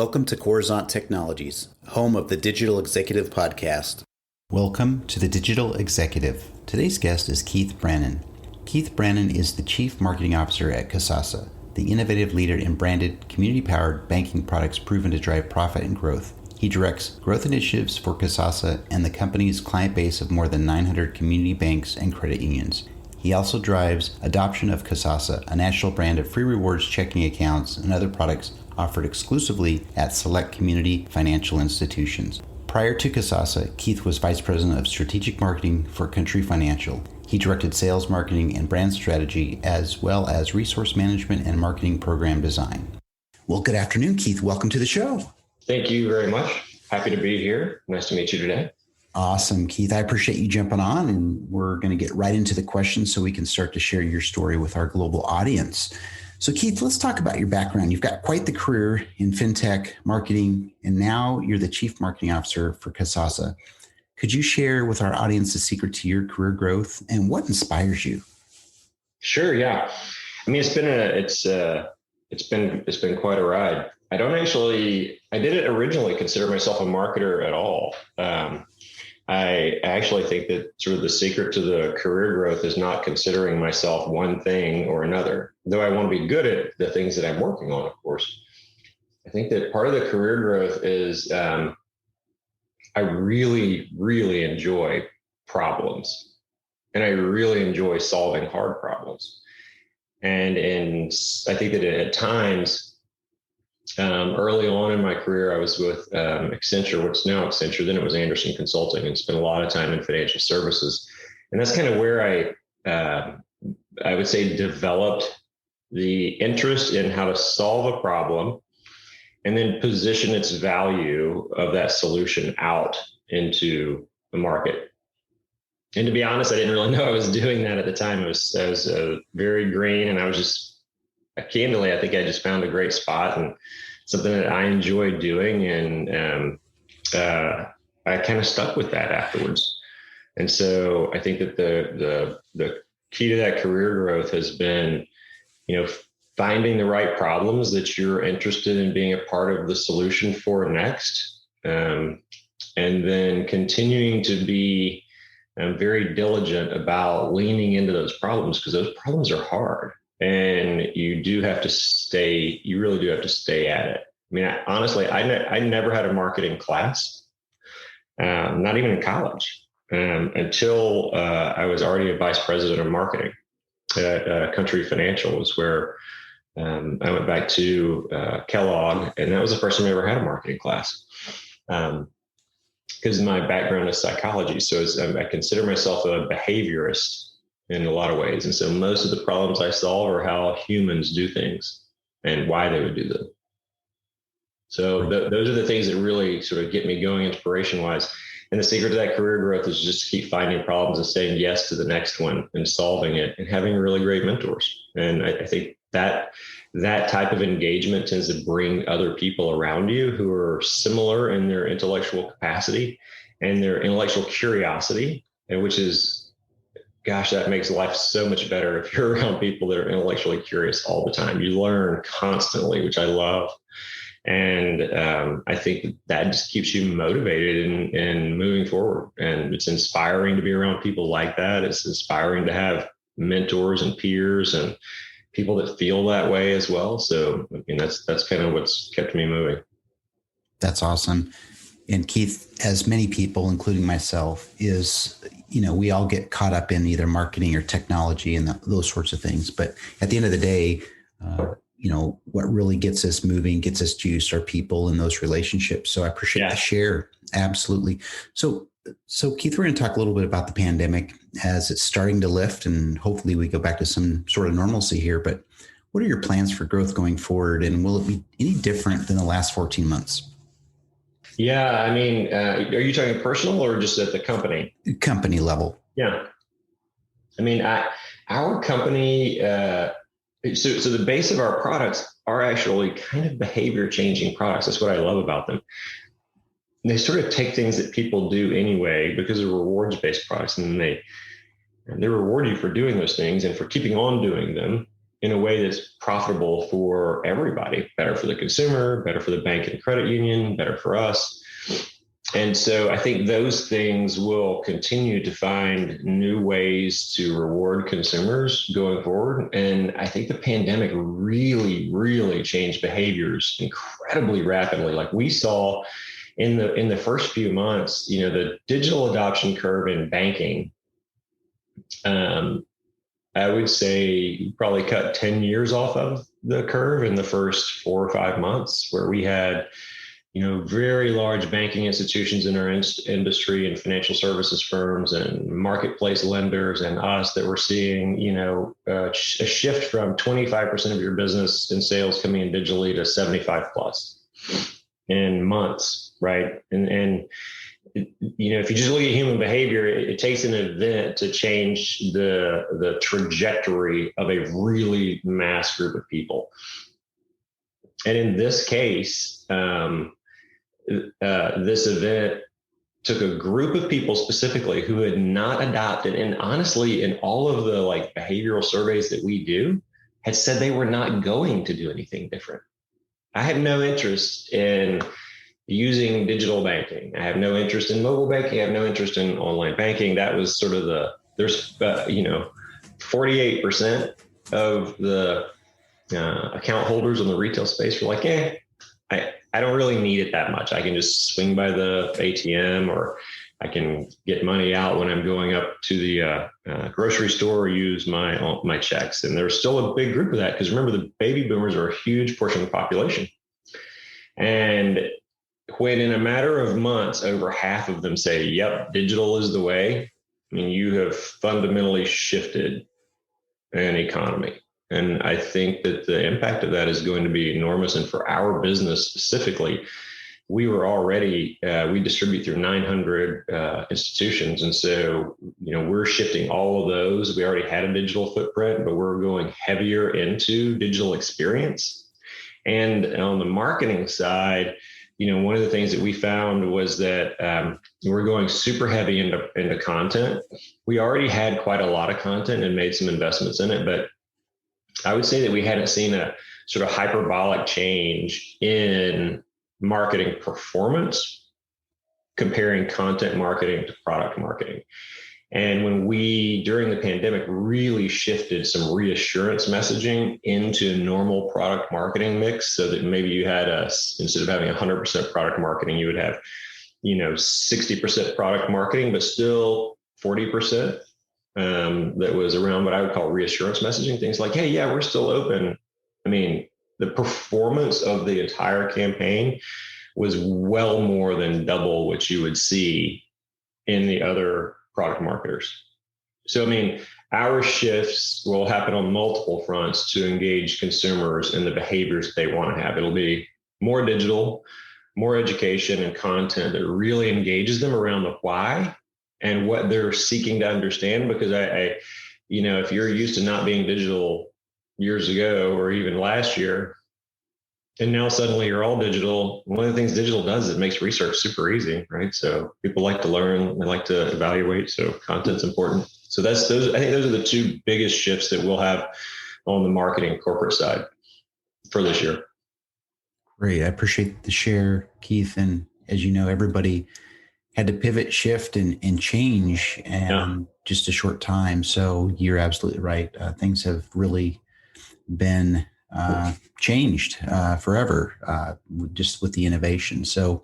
Welcome to Coruzant Technologies, home of the Digital Executive Podcast. Welcome to the Digital Executive. Today's guest is Keith Brannan. Keith Brannan is the Chief Marketing Officer at Kasasa, the innovative leader in branded, community-powered banking products proven to drive profit and growth. He directs growth initiatives for Kasasa and the company's client base of more than 900 community banks and credit unions. He also drives adoption of Kasasa, a national brand of free rewards checking accounts and other products offered exclusively at select community financial institutions. Prior to Kasasa, Keith was Vice President of Strategic Marketing for Country Financial. He directed sales, marketing, and brand strategy, as well as resource management and marketing program design. Well, good afternoon, Keith. Welcome to the show. Thank you very much. Happy to be here. Nice to meet you today. Awesome, Keith. I appreciate you jumping on, and we're going to get right into the questions so we can start to share your story with our global audience. So, Keith, let's talk about your background. You've got quite the career in fintech, marketing, and now you're the Chief Marketing Officer for Kasasa. Could you share with our audience the secret to your career growth and what inspires you? Sure. Yeah. I mean, it's been quite a ride. I didn't originally consider myself a marketer at all. I actually think that sort of the secret to the career growth is not considering myself one thing or another, though I want to be good at the things that I'm working on, of course. I think that part of the career growth is I really, really enjoy problems, and I really enjoy solving hard problems. And I think that at times, early on in my career, I was with Accenture, what's now Accenture, then it was Anderson Consulting, and spent a lot of time in financial services. And that's kind of where I would say developed the interest in how to solve a problem and then position its value of that solution out into the market. And to be honest, I didn't really know I was doing that at the time. I was very green, and I was just, candidly, I think I just found a great spot and something that I enjoyed doing. And I kind of stuck with that afterwards. And so I think that the key to that career growth has been, finding the right problems that you're interested in being a part of the solution for next. And then continuing to be very diligent about leaning into those problems, because those problems are hard. And you really do have to stay at it. I mean, honestly, I never had a marketing class, not even in college, until I was already a vice president of marketing at Country Financial, was where I went back to Kellogg, and that was the first time I ever had a marketing class. Because my background is psychology. So I consider myself a behaviorist in a lot of ways. And so most of the problems I solve are how humans do things and why they would do them. So those are the things that really sort of get me going inspiration wise. And the secret to that career growth is just to keep finding problems and saying yes to the next one and solving it and having really great mentors. And I think that type of engagement tends to bring other people around you who are similar in their intellectual capacity and their intellectual curiosity, and which is, gosh, that makes life so much better if you're around people that are intellectually curious all the time. You learn constantly, which I love. And I think that just keeps you motivated and moving forward. And it's inspiring to be around people like that. It's inspiring to have mentors and peers and people that feel that way as well. So, I mean, that's kind of what's kept me moving. That's awesome. And Keith, as many people, including myself, is, we all get caught up in either marketing or technology and those sorts of things. But at the end of the day, what really gets us moving, gets us juiced are people and those relationships. So I appreciate the share. Absolutely. So Keith, we're going to talk a little bit about the pandemic as it's starting to lift, and hopefully we go back to some sort of normalcy here. But what are your plans for growth going forward? And will it be any different than the last 14 months? Yeah. I mean, are you talking personal or just at the company? Company level. Yeah. I mean, our company, so the base of our products are actually kind of behavior changing products. That's what I love about them. They sort of take things that people do anyway because they're rewards based products, and they reward you for doing those things and for keeping on doing them. in a way that's profitable for everybody, better for the consumer, better for the bank and credit union, better for us. And so I think those things will continue to find new ways to reward consumers going forward. And I think the pandemic really, really changed behaviors incredibly rapidly. Like we saw in the first few months, the digital adoption curve in banking, I would say you probably cut 10 years off of the curve in the first 4 or 5 months, where we had very large banking institutions in our industry and financial services firms and marketplace lenders and us that were seeing, a shift from 25% of your business and sales coming in digitally to 75 plus in months, right? And if you just look at human behavior, it takes an event to change the trajectory of a really mass group of people. And in this case, this event took a group of people specifically who had not adopted, and honestly, in all of the behavioral surveys that we do, had said they were not going to do anything different. I have no interest in using digital banking. I have no interest in mobile banking. I have no interest in online banking. That was sort of there's 48% of the account holders in the retail space were like, I don't really need it that much. I can just swing by the ATM, or I can get money out when I'm going up to the grocery store, or use my checks. And there's still a big group of that, because remember, the baby boomers are a huge portion of the population. And when in a matter of months, over half of them say, yep, digital is the way, I mean, you have fundamentally shifted an economy. And I think that the impact of that is going to be enormous. And for our business specifically, we were already, we distribute through 900 institutions. And so, we're shifting all of those. We already had a digital footprint, but we're going heavier into digital experience. And on the marketing side, one of the things that we found was that we're going super heavy into content. We already had quite a lot of content and made some investments in it, but I would say that we hadn't seen a sort of hyperbolic change in marketing performance comparing content marketing to product marketing. And when we, during the pandemic, really shifted some reassurance messaging into normal product marketing mix, so that maybe you had instead of having 100% product marketing, you would have, 60% product marketing, but still 40% that was around what I would call reassurance messaging, things like, hey, yeah, we're still open. I mean, the performance of the entire campaign was well more than double what you would see in the other product marketers. So, I mean, our shifts will happen on multiple fronts to engage consumers in the behaviors they want to have. It'll be more digital, more education and content that really engages them around the why and what they're seeking to understand. Because if you're used to not being digital years ago or even last year, and now suddenly you're all digital, one of the things digital does is it makes research super easy, right? So people like to learn, they like to evaluate. So content's important. So I think those are the two biggest shifts that we'll have on the marketing corporate side for this year. Great. I appreciate the share, Keith. And as you know, everybody had to pivot, shift, and change in just a short time. So you're absolutely right. Things have really been changed forever, just with the innovation. So,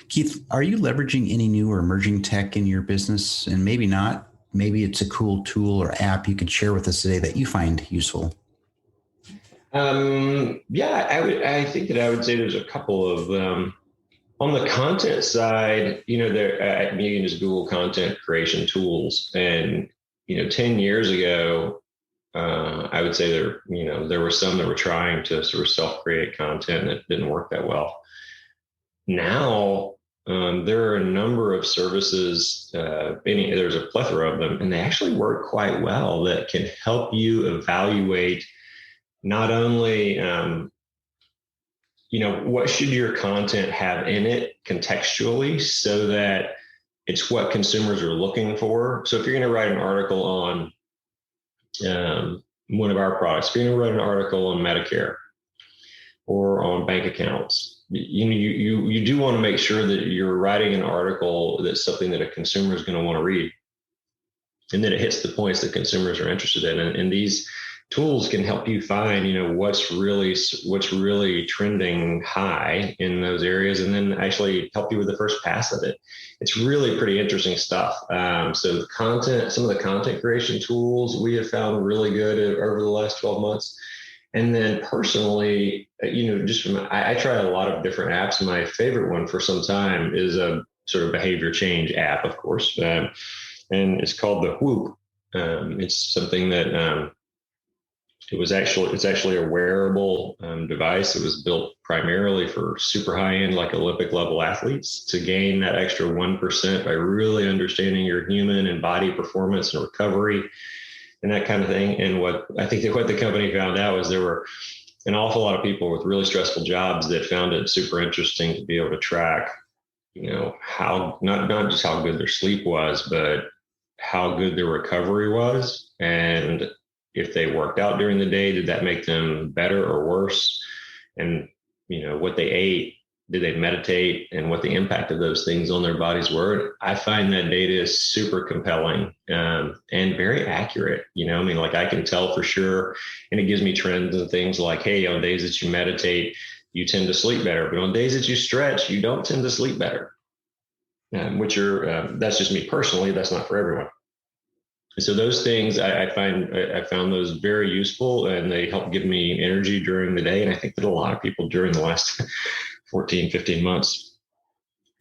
Keith, are you leveraging any new or emerging tech in your business? And maybe not. Maybe it's a cool tool or app you could share with us today that you find useful. I think that I would say there's a couple of them. On the content side, you can just Google content creation tools. And, 10 years ago, I would say there were some that were trying to sort of self-create content that didn't work that well. Now, there are a number of services, there's a plethora of them, and they actually work quite well that can help you evaluate not only, what should your content have in it contextually so that it's what consumers are looking for. So if you're going to write an article on one of our products, if you're going to write an article on Medicare or on bank accounts, you do want to make sure that you're writing an article that's something that a consumer is going to want to read, and that it hits the points that consumers are interested in. And these tools can help you find, what's really trending high in those areas, and then actually help you with the first pass of it. It's really pretty interesting stuff. So some of the content creation tools we have found really good over the last 12 months. And then personally, I try a lot of different apps. My favorite one for some time is a sort of behavior change app, of course. And it's called the Whoop. It's something that it's actually a wearable device. It was built primarily for super high end, like Olympic level athletes, to gain that extra 1% by really understanding your human and body performance and recovery and that kind of thing. And what the company found out was there were an awful lot of people with really stressful jobs that found it super interesting to be able to track, how not just how good their sleep was, but how good their recovery was. And if they worked out during the day, did that make them better or worse? And, what they ate, did they meditate, and what the impact of those things on their bodies were. I find that data is super compelling and very accurate. I can tell for sure, and it gives me trends and things like, hey, on days that you meditate, you tend to sleep better, but on days that you stretch, you don't tend to sleep better. That's just me personally. That's not for everyone. So those things I found those very useful, and they help give me energy during the day. And I think that a lot of people during the last 14, 15 months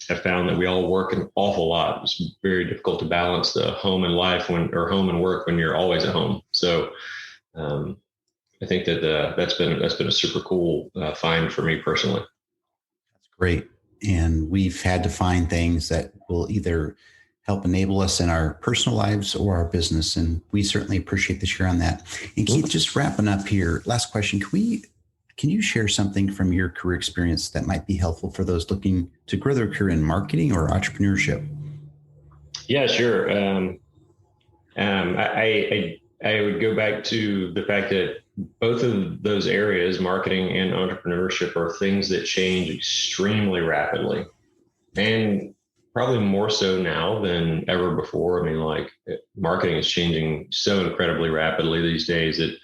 have found that we all work an awful lot. It's very difficult to balance the home and home and work when you're always at home. So I think that that's been a super cool find for me personally. That's great. And we've had to find things that will either help enable us in our personal lives or our business. And we certainly appreciate the share on that. And Keith, just wrapping up here, last question. Can you share something from your career experience that might be helpful for those looking to grow their career in marketing or entrepreneurship? Yeah, sure. I would go back to the fact that both of those areas, marketing and entrepreneurship, are things that change extremely rapidly, and probably more so now than ever before. Marketing is changing so incredibly rapidly these days that,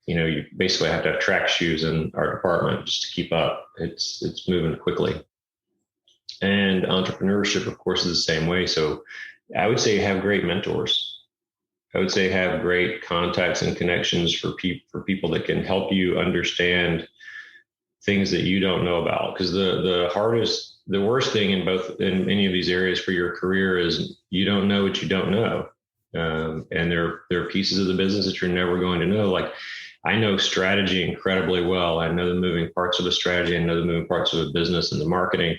you basically have to have track shoes in our department just to keep up. It's moving quickly. And entrepreneurship, of course, is the same way. So I would say have great mentors. I would say have great contacts and connections for people that can help you understand things that you don't know about. Because the worst thing in any of these areas for your career is you don't know what you don't know. And there are pieces of the business that you're never going to know. Like, I know strategy incredibly well. I know the moving parts of the strategy. I know the moving parts of the business and the marketing,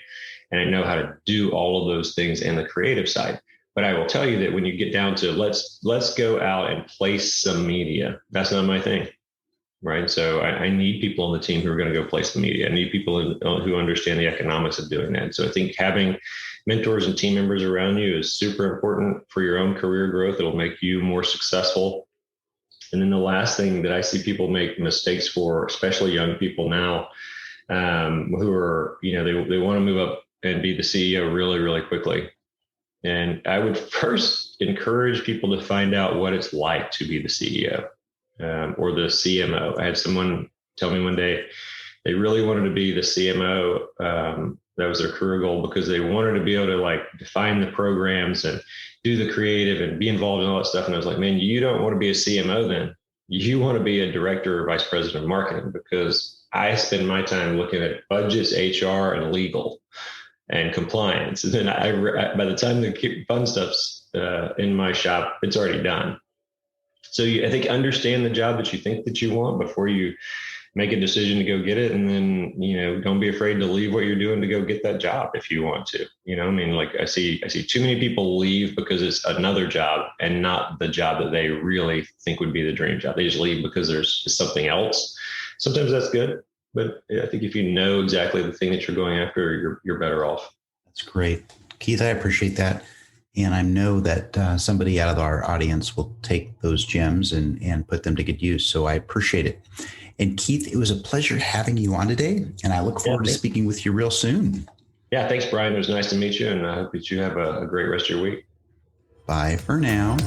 and I know how to do all of those things in the creative side. But I will tell you that when you get down to let's go out and place some media, that's not my thing. Right. So I need people on the team who are going to go place the media. I need people who understand the economics of doing that. So I think having mentors and team members around you is super important for your own career growth. It'll make you more successful. And then the last thing that I see people make mistakes for, especially young people now, who are, they want to move up and be the CEO really, really quickly. And I would first encourage people to find out what it's like to be the CEO. Or the CMO. I had someone tell me one day they really wanted to be the CMO. That was their career goal because they wanted to be able to define the programs and do the creative and be involved in all that stuff. And I was like, man, you don't want to be a CMO then. You want to be a director or vice president of marketing, because I spend my time looking at budgets, HR, and legal and compliance. And then by the time the fun stuff's in my shop, it's already done. So I think understand the job that you think that you want before you make a decision to go get it. And then, don't be afraid to leave what you're doing to go get that job if you want to. I see too many people leave because it's another job and not the job that they really think would be the dream job. They just leave because there's something else. Sometimes that's good, but I think if you know exactly the thing that you're going after, you're better off. That's great. Keith, I appreciate that. And I know that somebody out of our audience will take those gems and put them to good use. So I appreciate it. And Keith, it was a pleasure having you on today. And I look forward to speaking with you real soon. Yeah, thanks, Brian. It was nice to meet you. And I hope that you have a great rest of your week. Bye for now.